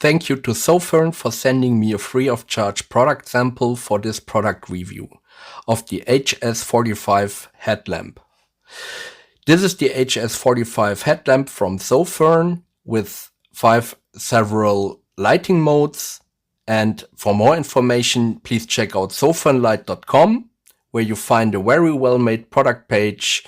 Thank you to SOFIRN for sending me a free of charge product sample for this product review of the HS45 headlamp. This is the HS45 headlamp from SOFIRN with several lighting modes. And for more information, please check out sofirnlight.com, where you find a very well made product page,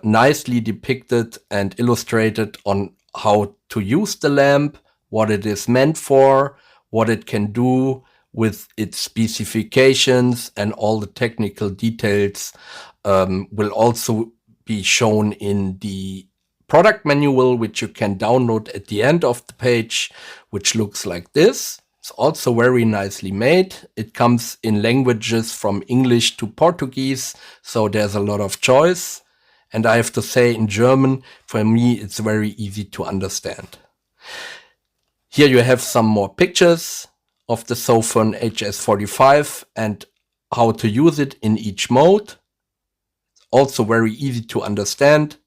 nicely depicted and illustrated on how to use the lamp, what it is meant for, what it can do with its specifications, and all the technical details will also be shown in the product manual, which you can download at the end of the page, which looks like this. It's also very nicely made. It comes in languages from English to Portuguese, so there's a lot of choice. And I have to say, in German, for me, it's very easy to understand. Here you have some more pictures of the SOFIRN HS45 and how to use it in each mode. Also very easy to understand.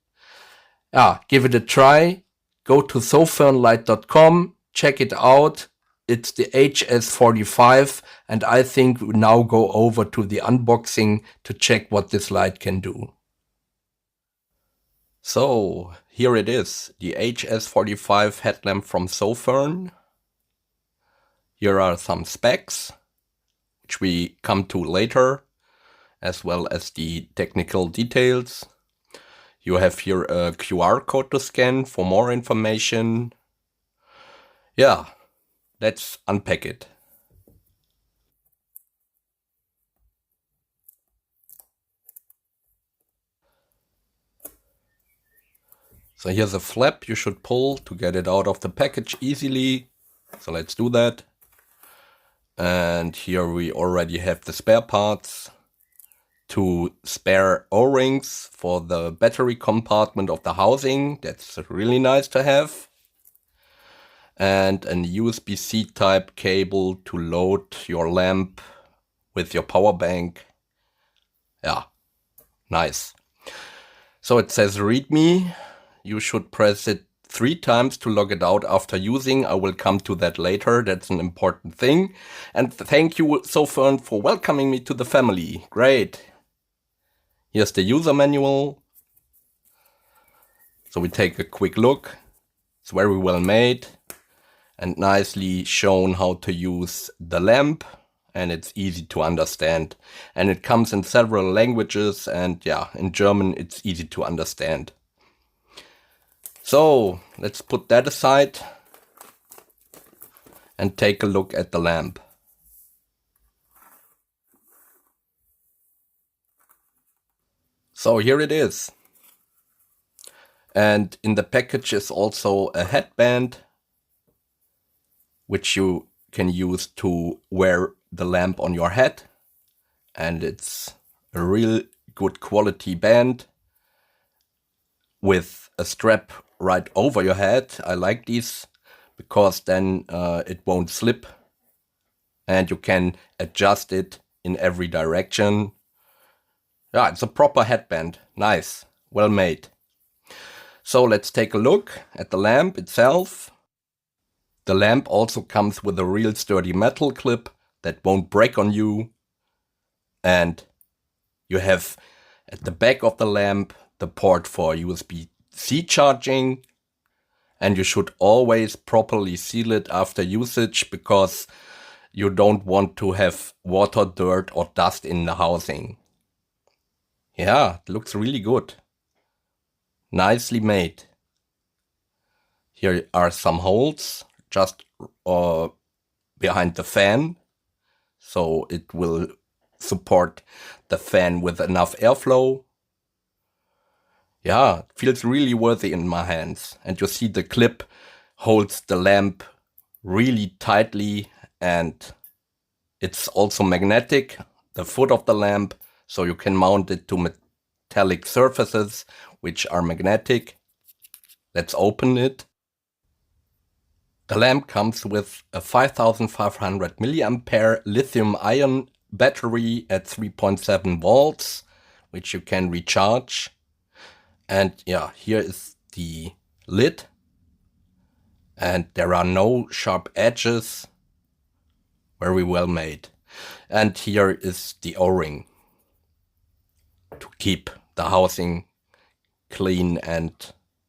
Give it a try. Go to sofirnlight.com, check it out. It's the HS45, and I think we now go over to the unboxing to check what this light can do. So here it is, the HS45 headlamp from SOFIRN. Here are some specs, which we come to later, as well as the technical details. You have here a QR code to scan for more information. Yeah, let's unpack it. So here's a flap you should pull to get it out of the package easily. So let's do that. And here we already have the spare parts. 2 spare O-rings for the battery compartment of the housing. That's really nice to have. And a USB-C type cable to load your lamp with your power bank. Yeah, nice. So it says README. You should press it 3 times to log it out after using. I will come to that later. That's an important thing. And thank you, SOFIRN, for welcoming me to the family. Great. Here's the user manual. So we take a quick look. It's very well made and nicely shown how to use the lamp. And it's easy to understand. And it comes in several languages. And yeah, in German, it's easy to understand. So let's put that aside and take a look at the lamp. So here it is. And in the package is also a headband, which you can use to wear the lamp on your head. And it's a real good quality band with a strap right over your head. I like these because then it won't slip and you can adjust it in every direction. Yeah, it's a proper headband. Nice, well made. So let's take a look at the lamp itself. The lamp also comes with a real sturdy metal clip that won't break on you. And you have at the back of the lamp the port for USB-C charging, and you should always properly seal it after usage because you don't want to have water, dirt or dust in the housing. Yeah, it looks really good. Nicely made. Here are some holes just behind the fan, so it will support the fan with enough airflow. Yeah, it feels really worthy in my hands. And you see the clip holds the lamp really tightly, and it's also magnetic, the foot of the lamp, so you can mount it to metallic surfaces which are magnetic. Let's open it. The lamp comes with a 5500 milliampere lithium-ion battery at 3.7 volts, which you can recharge. And yeah, here is the lid. and there are no sharp edges. Very well made. And here is the O-ring to keep the housing clean and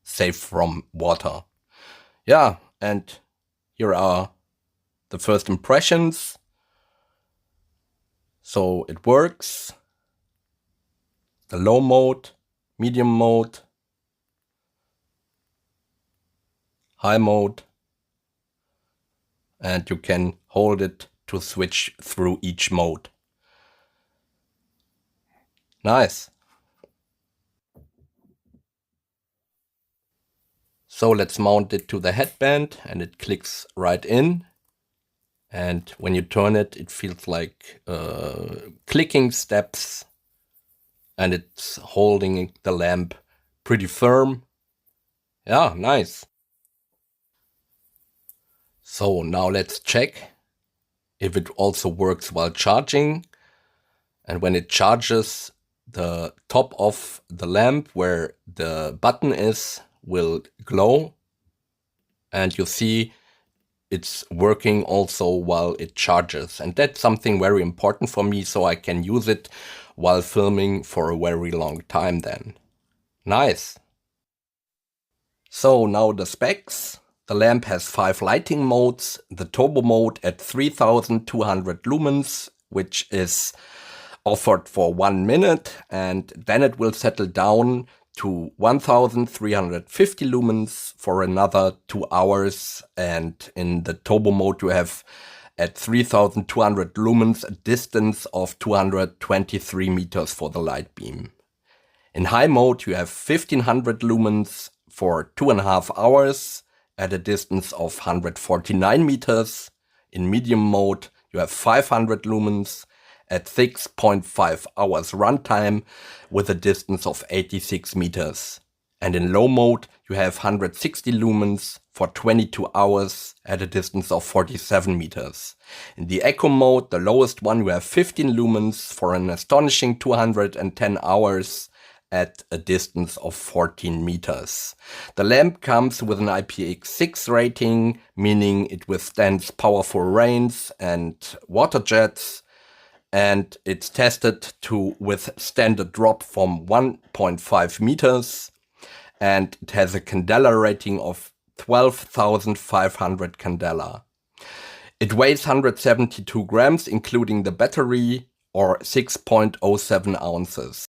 safe from water. Yeah, and here are the first impressions. So it works. The low mode, medium mode, high mode, and you can hold it to switch through each mode. Nice. So let's mount it to the headband, and it clicks right in. And when you turn it, it feels like clicking steps, and it's holding the lamp pretty firm. Yeah, nice. So now let's check if it also works while charging. And when it charges, the top of the lamp where the button is will glow. And you see it's working also while it charges. And that's something very important for me, so I can use it while filming for a very long time then. Nice. So now the specs. The lamp has 5 lighting modes. The turbo mode at 3200 lumens, which is offered for 1 minute, and then it will settle down to 1350 lumens for another 2 hours. And in the turbo mode you have at 3200 lumens a distance of 223 meters for the light beam. In high mode you have 1500 lumens for 2.5 hours at a distance of 149 meters. In medium mode you have 500 lumens at 6.5 hours runtime with a distance of 86 meters. And in low mode you have 160 lumens for 22 hours at a distance of 47 meters. In the eco mode, the lowest one, you have 15 lumens for an astonishing 210 hours at a distance of 14 meters. The lamp comes with an IPX6 rating, meaning it withstands powerful rains and water jets, and it's tested to withstand a drop from 1.5 meters, and it has a candela rating of 12,500 candela. It weighs 172 grams, including the battery, or 6.07 ounces.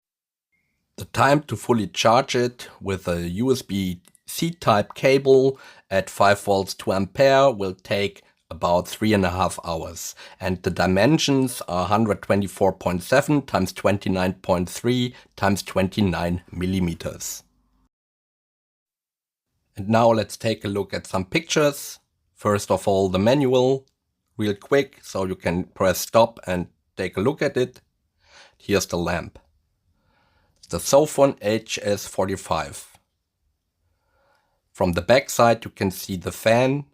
The time to fully charge it with a USB-C type cable at 5 volts to ampere will take about 3.5 hours. And the dimensions are 124.7 times 29.3 times 29 millimeters. And now let's take a look at some pictures. First of all, the manual, real quick, so you can press stop and take a look at it. Here's the lamp. The SOFIRN HS45. From the back side you can see the fan,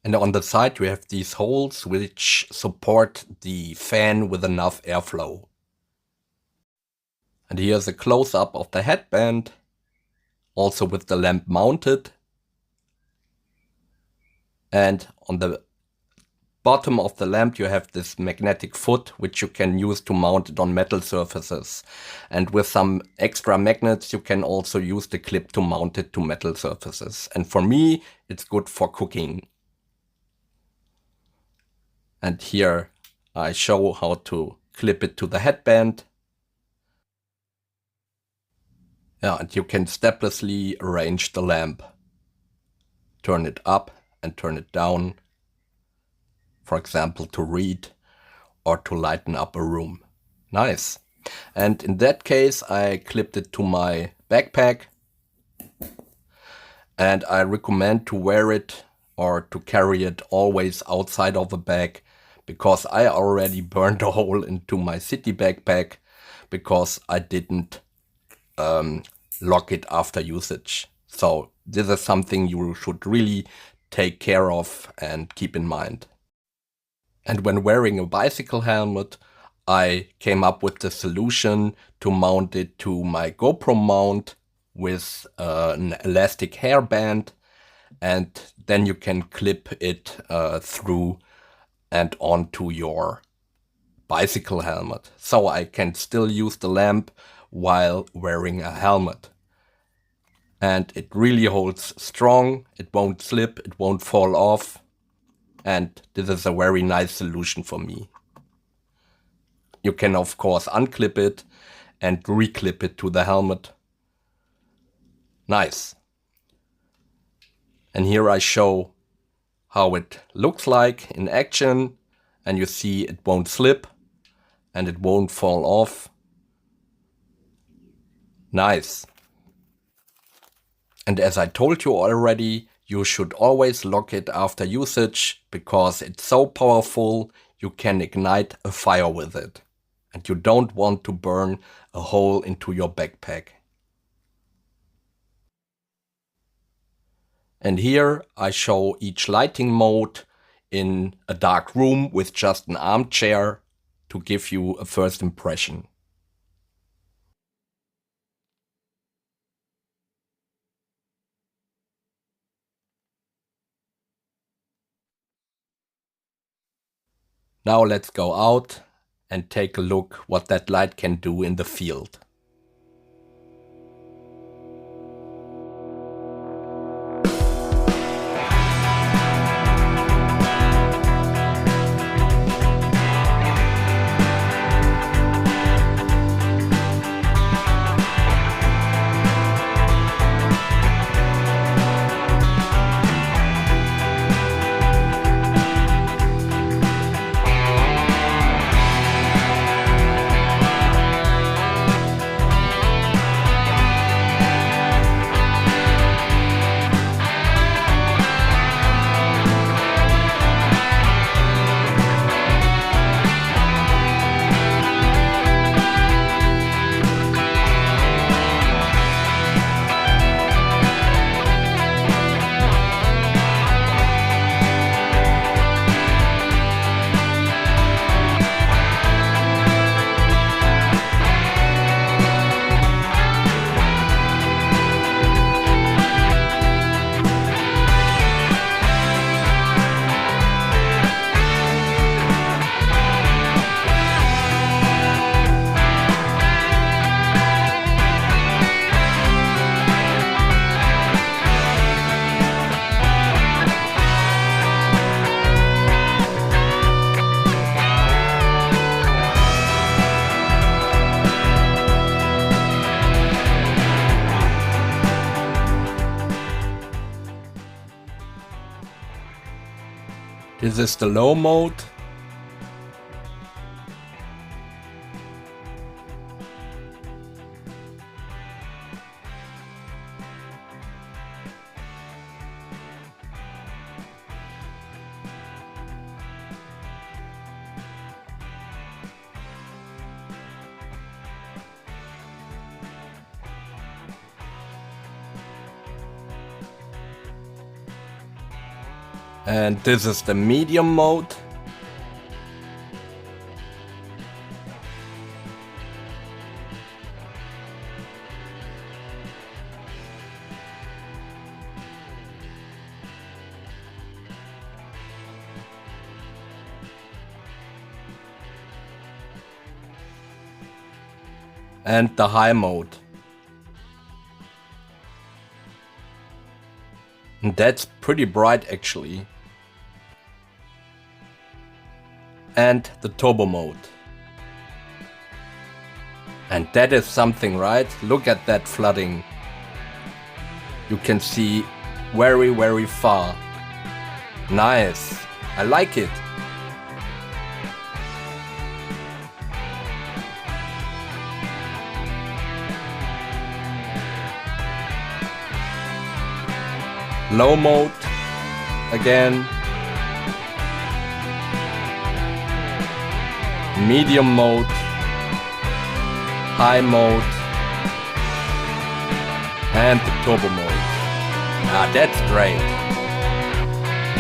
and on the side you have these holes which support the fan with enough airflow. And here's a close-up of the headband, also with the lamp mounted. And on the bottom of the lamp you have this magnetic foot which you can use to mount it on metal surfaces. And with some extra magnets you can also use the clip to mount it to metal surfaces. And for me it's good for cooking. And here I show how to clip it to the headband. Yeah, and you can steplessly arrange the lamp. Turn it up and turn it down. For example, to read or to lighten up a room. Nice. And in that case, I clipped it to my backpack. And I recommend to wear it or to carry it always outside of the bag, because I already burned a hole into my city backpack because I didn't lock it after usage. So this is something you should really take care of and keep in mind. And when wearing a bicycle helmet, I came up with the solution to mount it to my GoPro mount with an elastic hairband. and then you can clip it through and onto your bicycle helmet. So I can still use the lamp while wearing a helmet. And it really holds strong, it won't slip, it won't fall off. And this is a very nice solution for me. You can of course unclip it and reclip it to the helmet. Nice. And here I show how it looks like in action, and you see it won't slip and it won't fall off. Nice. And as I told you already, you should always lock it after usage, because it's so powerful you can ignite a fire with it. And you don't want to burn a hole into your backpack. And here I show each lighting mode in a dark room with just an armchair to give you a first impression. Now let's go out and take a look what that light can do in the field. This is the low mode. And this is the medium mode. And the high mode. And that's pretty bright actually. And the turbo mode. And that is something, right? Look at that flooding. You can see very, very far. Nice. I like it. Low mode again. Medium mode, high mode, and the turbo mode. Ah, that's great.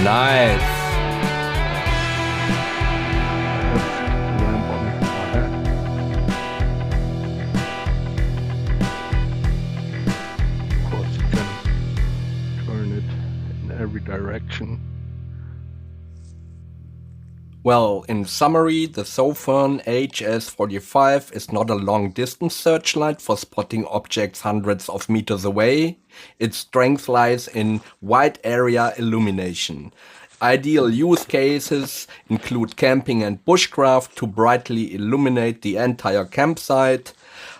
Nice. Of course, you can turn it in Well, in summary, the SOFIRN HS45 is not a long-distance searchlight for spotting objects hundreds of meters away. Its strength lies in wide area illumination. Ideal use cases include camping and bushcraft to brightly illuminate the entire campsite,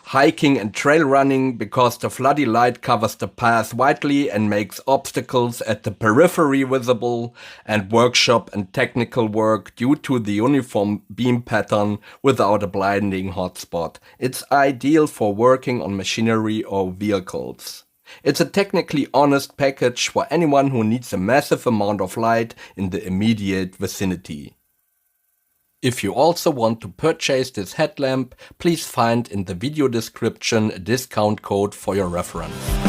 hiking and trail running because the floody light covers the path widely and makes obstacles at the periphery visible, and workshop and technical work due to the uniform beam pattern without a blinding hotspot. It's ideal for working on machinery or vehicles. It's a technically honest package for anyone who needs a massive amount of light in the immediate vicinity. If you also want to purchase this headlamp, please find in the video description a discount code for your reference.